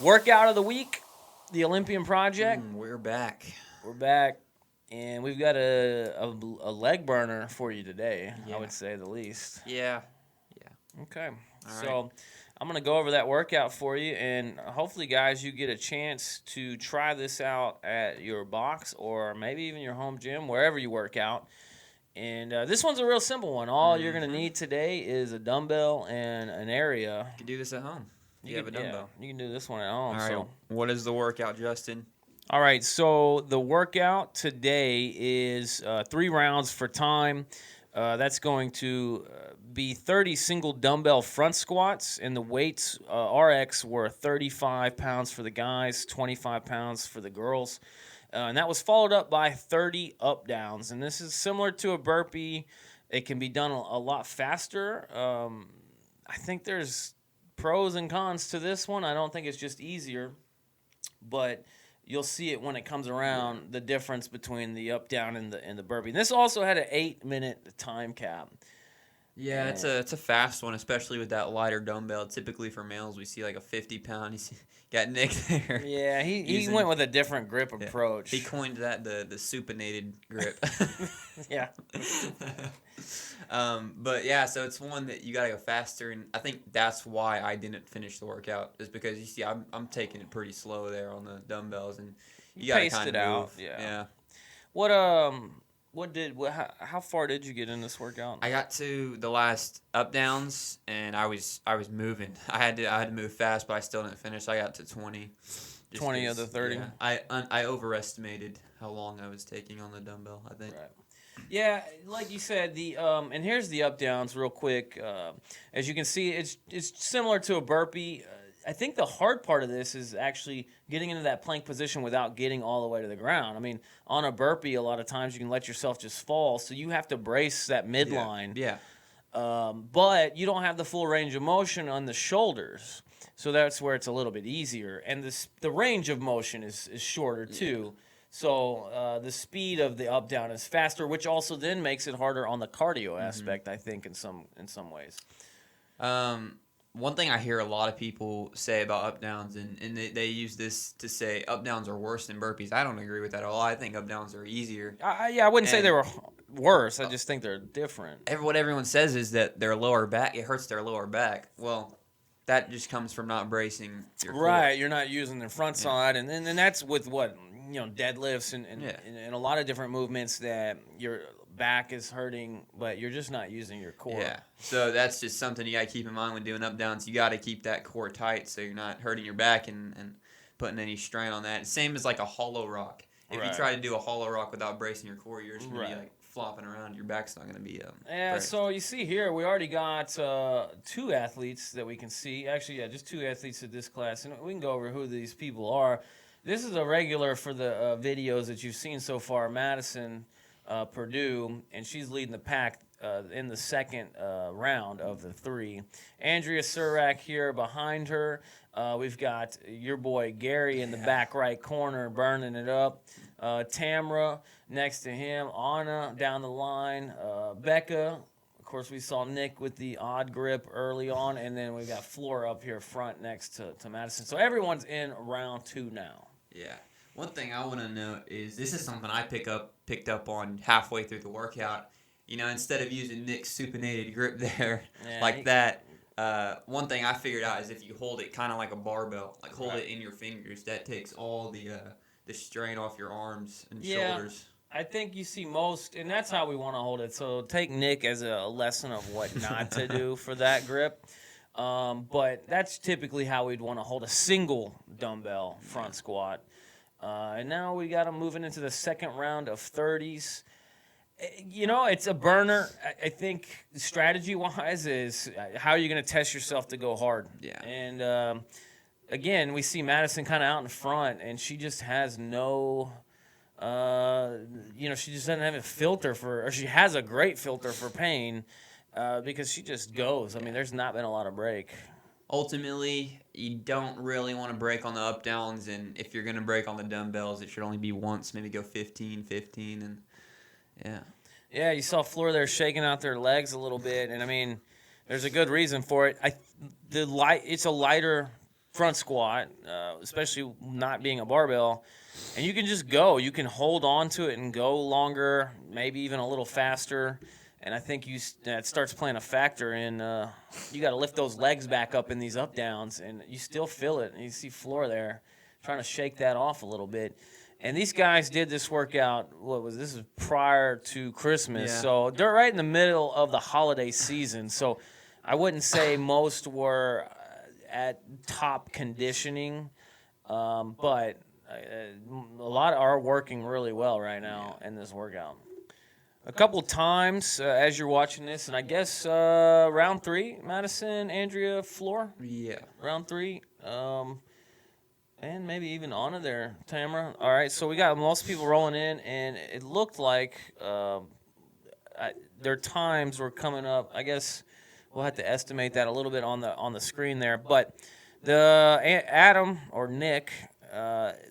Workout of the week, the Olympian project. We're back. We're back, and we've got a leg burner for you today, Yeah. I would say the least. Yeah. Okay. All So right. I'm going to go over that workout for you, and hopefully, guys, you get a chance to try this out at your box or maybe even your home gym, wherever you work out. And this one's a real simple one. All you're going to need today is a dumbbell and an area. You can do this at home. You have a dumbbell. Yeah, you can do this one at home. All right. So. What is the workout, Justin? All right, so the workout today is 3 rounds for time. That's going to be 30 single dumbbell front squats, and the weights RX were 35 pounds for the guys, 25 pounds for the girls. And that was followed up by 30 up downs. And this is similar to a burpee. It can be done a lot faster. I think there's pros and cons to this one. I don't think it's just easier, but you'll see it when it comes around, the difference between the up down and the burpee. And this also had an 8-minute time cap. Yeah, it's a fast one, especially with that lighter dumbbell. Typically for males, we see like a 50-pound. You see, got Nick there. Yeah, he went with a different grip approach. He coined that the supinated grip. Yeah. But yeah, so it's one that you gotta go faster, and I think that's why I didn't finish the workout, is because you see I'm taking it pretty slow there on the dumbbells, and you gotta paced kind it of out. move. Yeah. How far did you get in this workout? I got to the last up downs, and I was moving. I had to move fast, but I still didn't finish. I got to 20. 20 of the 30. Yeah, I overestimated how long I was taking on the dumbbell, I think. Right. Yeah, like you said, and here's the up downs real quick. As you can see, it's similar to a burpee. I think the hard part of this is actually getting into that plank position without getting all the way to the ground. I mean, on a burpee, a lot of times you can let yourself just fall, so you have to brace that midline. Yeah. But you don't have the full range of motion on the shoulders, so that's where it's a little bit easier. And the range of motion is shorter too. So the speed of the up down is faster, which also then makes it harder on the cardio aspect, I think, in some ways. One thing I hear a lot of people say about up downs, and they use this to say up downs are worse than burpees. I don't agree with that at all. I think up downs are easier. I wouldn't say they were worse. I just think they're different. What everyone says is that their lower back, it hurts their lower back. Well, that just comes from not bracing your core. Right, you're not using the front side, and that's with what, deadlifts and a lot of different movements that your back is hurting, but you're just not using your core. Yeah, so that's just something you got to keep in mind when doing up downs. You got to keep that core tight so you're not hurting your back and putting any strain on that. Same as like a hollow rock. If you try to do a hollow rock without bracing your core, you're just going to be like flopping around. Your back's not going to be braced. So you see here, we already got 2 athletes that we can see. Actually, just 2 athletes at this class, and we can go over who these people are. This is a regular for the videos that you've seen so far, Madison Purdue, and she's leading the pack in the second round of the 3. Andrea Surak here behind her. We've got your boy Gary in the back right corner burning it up. Tamra next to him. Anna down the line. Becca. Of course, we saw Nick with the odd grip early on, and then we've got Flora up here front next to Madison. So everyone's in round 2 now. Yeah. One thing I want to note is this is something I picked up on halfway through the workout. Instead of using Nick's supinated grip there that, one thing I figured out is if you hold it kind of like a barbell, like hold it in your fingers, that takes all the strain off your arms and shoulders. I think you see most, and that's how we want to hold it. So take Nick as a lesson of what not to do for that grip. But that's typically how we'd want to hold a single dumbbell front squat. And now we got them moving into the second round of 30s. It's a burner. I think strategy-wise is how are you going to test yourself to go hard. Yeah. And, again, we see Madison kind of out in front, and she just has no she just doesn't have a filter or she has a great filter for pain because she just goes. I mean, there's not been a lot of break. Ultimately, you don't really want to break on the up downs, and if you're going to break on the dumbbells, it should only be once, maybe go 15, and Yeah, you saw Flora there shaking out their legs a little bit, and I mean, there's a good reason for it. It's a lighter front squat, especially not being a barbell, and you can just go. You can hold on to it and go longer, maybe even a little faster. And I think that starts playing a factor in you got to lift those legs back up in these up downs, and you still feel it. And you see Floor there trying to shake that off a little bit. And these guys did this workout. This is prior to Christmas, so they're right in the middle of the holiday season. So I wouldn't say most were at top conditioning, but a lot are working really well right now in this workout. A couple times as you're watching this, and I guess round 3, Madison, Andrea, Floor. Yeah. Round 3. And maybe even Anna there, Tamara. All right, so we got most people rolling in, and it looked like their times were coming up. I guess we'll have to estimate that a little bit on the screen there. But Adam or Nick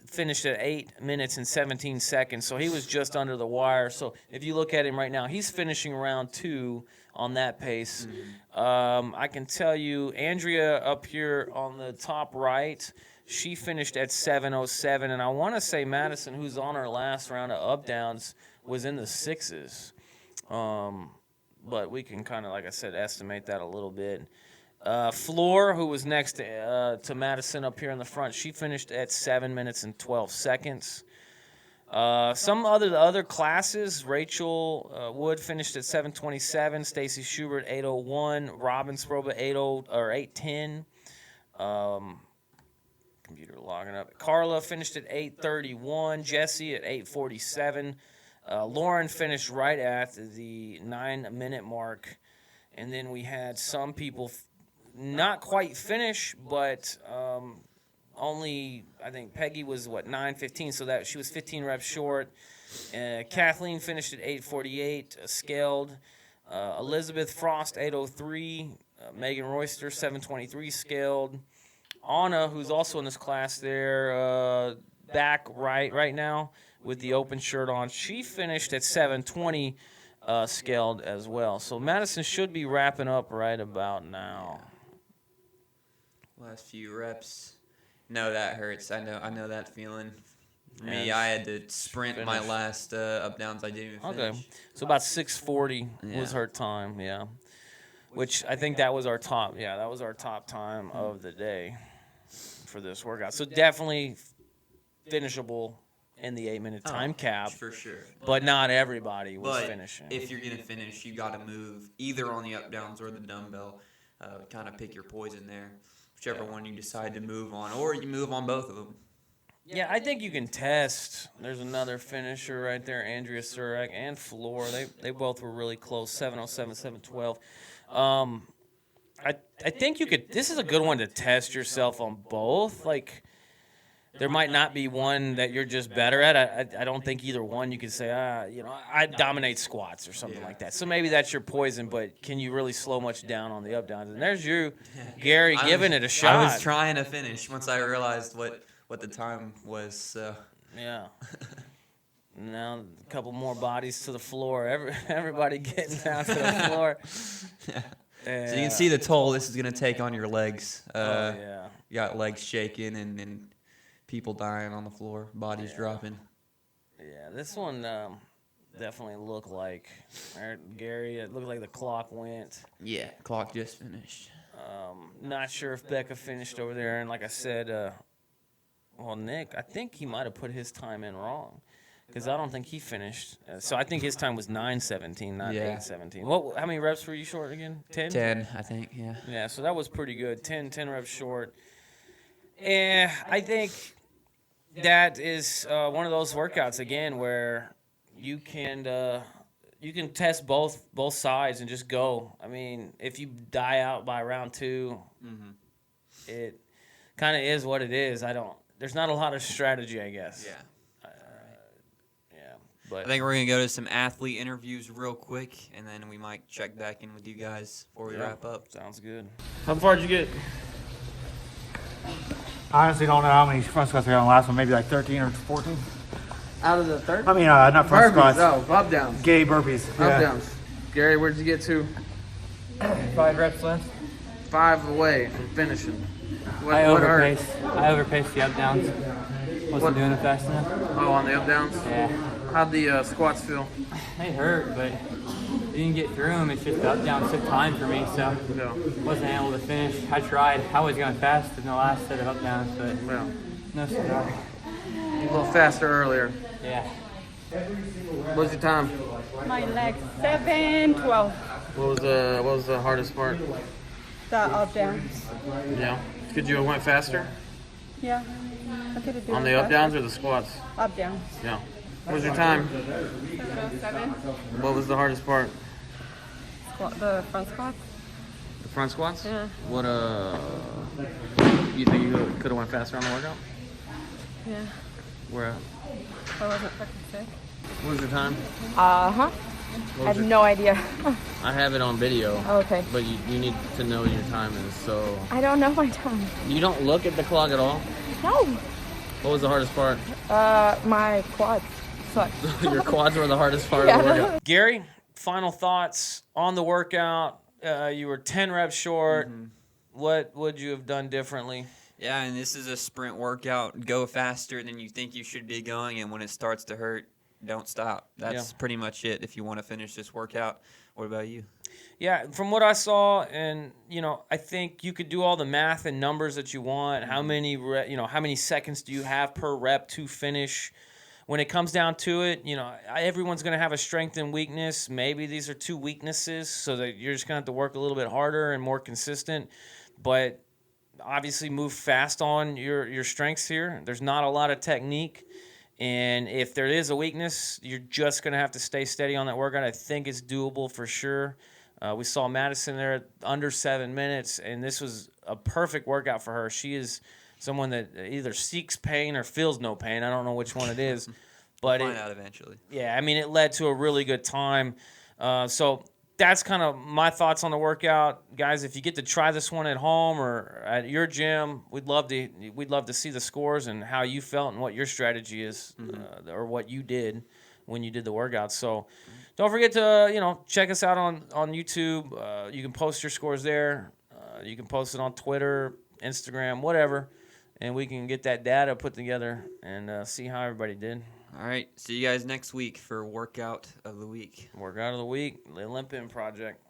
finished at 8 minutes and 17 seconds, so he was just under the wire. So if you look at him right now, he's finishing round 2 on that pace. I can tell you, Andrea up here on the top right, she finished at 7:07, and I want to say Madison, who's on her last round of up downs, was in the 6s. But we can kind of, like I said, estimate that a little bit. Floor, who was next to Madison up here in the front, she finished at 7 minutes and 12 seconds. Some other classes, Rachel Wood finished at 7:27, Stacy Schubert 8:01, Robin Sproba 8:10. Computer logging up. Carla finished at 8:31, Jesse at 8:47. Lauren finished right at the 9-minute mark. And then we had some people not quite finish, but only, I think Peggy was, 9:15, so that she was 15 reps short. Kathleen finished at 8:48, scaled. Elizabeth Frost, 8:03. Megan Royster, 7:23, scaled. Anna, who's also in this class there, back right now with the open shirt on, she finished at 7:20, scaled as well. So Madison should be wrapping up right about now. Last few reps. No, that hurts. I know that feeling. For me, I had to sprint my last up downs. I didn't even finish. Okay, so about 6:40 was her time. Which I think that was our top. Yeah, that was our top time of the day for this workout. So definitely finishable in the 8-minute time cap. For sure. But not everybody was finishing. If you're going to finish, you got to move either on the up downs or the dumbbell. Kind of pick your poison there. Whichever one you decide to move on, or you move on both of them. Yeah, I think you can test. There's another finisher right there, Andrea Surak and Floor. They both were really close, 7:07, 7:12. I think you could. This is a good one to test yourself on both. Like, there might not be one that you're just better at. I don't think either one you could say, I dominate squats or something like that. So maybe that's your poison, but can you really slow much down on the up downs? And there's you, Gary, giving it a shot. I was trying to finish once I realized what the time was. So. Yeah. Now a couple more bodies to the floor. Everybody getting down to the floor. So you can see the toll this is going to take on your legs. You got legs shaking and people dying on the floor, bodies dropping. Yeah, this one definitely looked like, Gary, it looked like the clock went. Yeah, clock just finished. Not sure if Becca finished over there. And like I said, Nick, I think he might have put his time in wrong. Because I don't think he finished. So I think his time was 9:17, not 8:17. How many reps were you short again? 10? 10, I think, yeah. Yeah, so that was pretty good. 10 reps short. And I think that is one of those workouts, again, where you can test both sides and just go. I mean, if you die out by round 2, it kind of is what it is. There's not a lot of strategy, I guess. Yeah. But I think we're going to go to some athlete interviews real quick, and then we might check back in with you guys before we wrap up. Sounds good. How far did you get? I honestly don't know how many front squats I got on the last one. Maybe like 13 or 14. Out of the third? I mean, not front squats. No, up downs. Gay burpees. Up downs. Gary, where'd you get to? 5 reps length. 5 away from finishing. I What hurt? overpaced the up downs. Wasn't doing it fast enough. Oh, on the up downs. Yeah, How'd the squats feel? they hurt, but didn't get through them. It's just the up downs took time for me, so Yeah. wasn't able to finish. I tried. I was going fast in the last set of up downs, but Yeah. no cigar. A little faster earlier. Yeah. What was your time? My legs 7:12. What was the hardest part? The up downs. Yeah. Could you have went faster Yeah. I could have done on the up downs or the squats? Up downs. Yeah. What was your time? 7:07. What was the hardest part? The front squats. The front squats? Yeah. What you think you could have went faster on the workout? Yeah. Where? I wasn't fucking sick. What was your time? I have no idea. I have it on video, Okay. but you need to know what your time is. So I don't know my time. you don't look at the clock at all. No. What was the hardest part? My quads suck. Your quads were the hardest part Yeah. of the workout. Gary, final thoughts on the workout. You were 10 reps short. What would you have done differently? Yeah, and this is a sprint workout. Go faster than you think you should be going, and when it starts to hurt, don't stop. That's pretty much it if you want to finish this workout. What about you? Yeah, from what I saw, and I think you could do all the math and numbers that you want. How many, how many seconds do you have per rep to finish? When it comes down to it, everyone's going to have a strength and weakness. Maybe these are two weaknesses, so that you're just going to have to work a little bit harder and more consistent. But obviously, move fast on your strengths here. There's not a lot of technique. And if there is a weakness, you're just going to have to stay steady on that workout. I think it's doable for sure. We saw Madison there at under 7 minutes, and this was a perfect workout for her. She is someone that either seeks pain or feels no pain. I don't know which one it is. But Find out eventually. Yeah, I mean, it led to a really good time. So that's kind of my thoughts on the workout. Guys, if you get to try this one at home or at your gym, we'd love to see the scores and how you felt and what your strategy is or what you did when you did the workout. So don't forget to check us out on YouTube. You can post your scores there. You can post it on Twitter, Instagram, whatever, and we can get that data put together and see how everybody did. All right. See you guys next week for Workout of the Week. Workout of the week, the Olympian project.